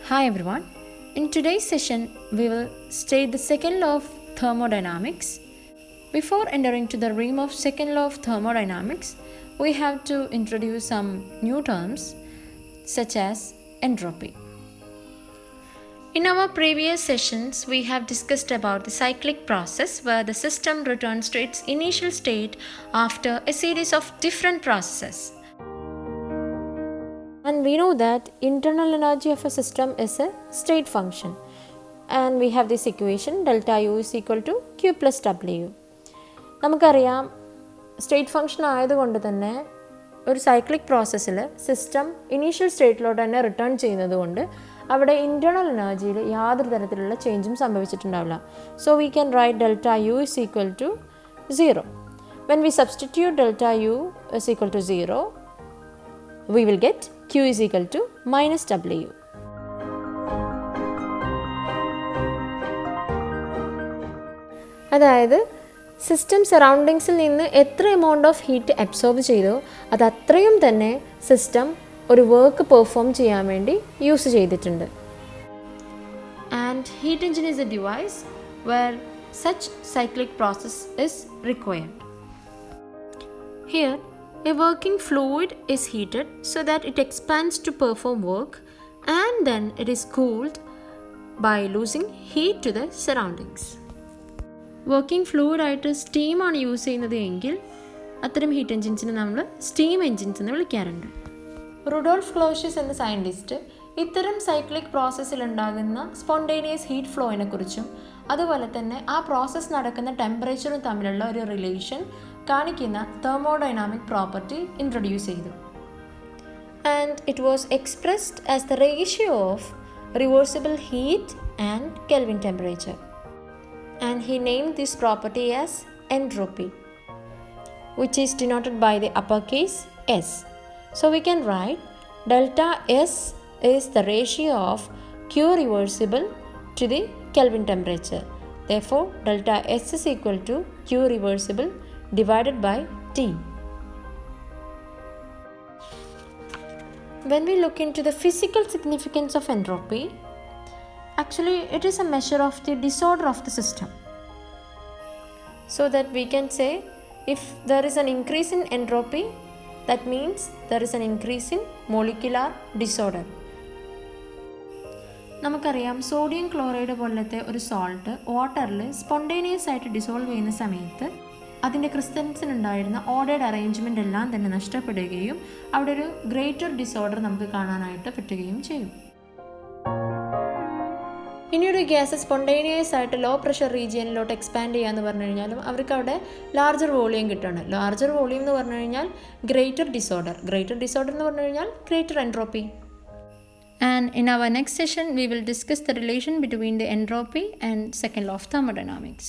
Hi everyone. In today's session, we will state the second law of thermodynamics. Before entering to the realm of second law of thermodynamics, we have to introduce some new terms such as entropy. In our previous sessions, we have discussed about the cyclic process where the system returns to its initial state after a series of different processes. And we know that internal energy of a system is a state function. And we have this equation delta U is equal to Q plus W. നമുക്കറിയാം state function ആയതുകൊണ്ട് തന്നെ ഒരു cyclic പ്രോസസ്സിൽ system initial സ്റ്റേറ്റിലോട്ട് തന്നെ return ചെയ്യുന്നത് കൊണ്ട് അവിടെ internal എനർജിയിൽ യാതൊരു തരത്തിലുള്ള ചേഞ്ചും സംഭവിച്ചിട്ടുണ്ടാവില്ല. So we can write delta u is equal to 0. When we substitute delta u is equal to 0, we will get Q is equal to minus W. അതായത് സിസ്റ്റം സറൗണ്ടിങ്സിൽ നിന്ന് എത്ര എമൗണ്ട് ഓഫ് ഹീറ്റ് അബ്സോർബ് ചെയ്തോ അത് അത്രയും തന്നെ system ഒരു work perform ചെയ്യാൻ വേണ്ടി യൂസ് ചെയ്തിട്ടുണ്ട്. And heat engine is a device where such cyclic process is required. Here a working fluid is heated so that it expands to perform work, and then it is cooled by losing heat to the surroundings. Working fluid ആയിട്ട് steam ആണ് use ചെയ്യുന്നത് എങ്കിൽ അത്തരം heat എൻജിൻസിനെ നമ്മൾ steam engines എന്ന് വിളിക്കാറുണ്ട്. Rudolf Clausius എന്ന scientist ഇത്തരം സൈക്ലിക് പ്രോസസ്സിൽ ഉണ്ടാകുന്ന സ്പോണ്ടേനിയസ് ഹീറ്റ് ഫ്ലോയിനെ കുറിച്ചും അതുപോലെ തന്നെ ആ പ്രോസസ്സ് നടക്കുന്ന ടെമ്പറേച്ചറും തമ്മിലുള്ള ഒരു റിലേഷൻ കാണിക്കുന്ന തെർമോഡൈനാമിക് പ്രോപ്പർട്ടി ഇൻട്രൊഡ്യൂസ് ചെയ്തു. And it was expressed as the ratio of reversible heat and kelvin temperature. And he named this property as entropy, which is denoted by the uppercase S. So we can write delta S is the ratio of Q reversible to the Kelvin temperature. Therefore, delta S is equal to Q reversible divided by T. When we look into the physical significance of entropy, actually it is a measure of the disorder of the system. So that we can say if there is an increase in entropy, that means there is an increase in molecular disorder. നമുക്കറിയാം sodium chloride പോലത്തെ ഒരു salt വാട്ടറിൽ spontaneous ആയിട്ട് dissolve ചെയ്യുന്ന സമയത്ത് അതിൻ്റെ ക്രിസ്റ്റൽസിനുണ്ടായിരുന്ന ordered arrangement എല്ലാം തന്നെ നഷ്ടപ്പെടുകയും അവിടെ ഒരു ഗ്രേറ്റർ ഡിസോർഡർ നമുക്ക് കാണാനായിട്ട് പറ്റുകയും ചെയ്യും. ഇനിയൊരു ഗ്യാസ് സ്പോണ്ടേനിയസ് ആയിട്ട് ലോ പ്രഷർ റീജിയനിലോട്ട് എക്സ്പാൻഡ് ചെയ്യാന്ന് പറഞ്ഞു കഴിഞ്ഞാലും അവർക്ക് അവിടെ ലാർജർ വോളിയം കിട്ടുകയാണ്. ലാർജർ വോളിയം എന്ന് പറഞ്ഞു കഴിഞ്ഞാൽ ഗ്രേറ്റർ ഡിസോർഡർ എന്ന് പറഞ്ഞു കഴിഞ്ഞാൽ greater entropy. And in our next session, we will discuss the relation between the entropy and second law of thermodynamics.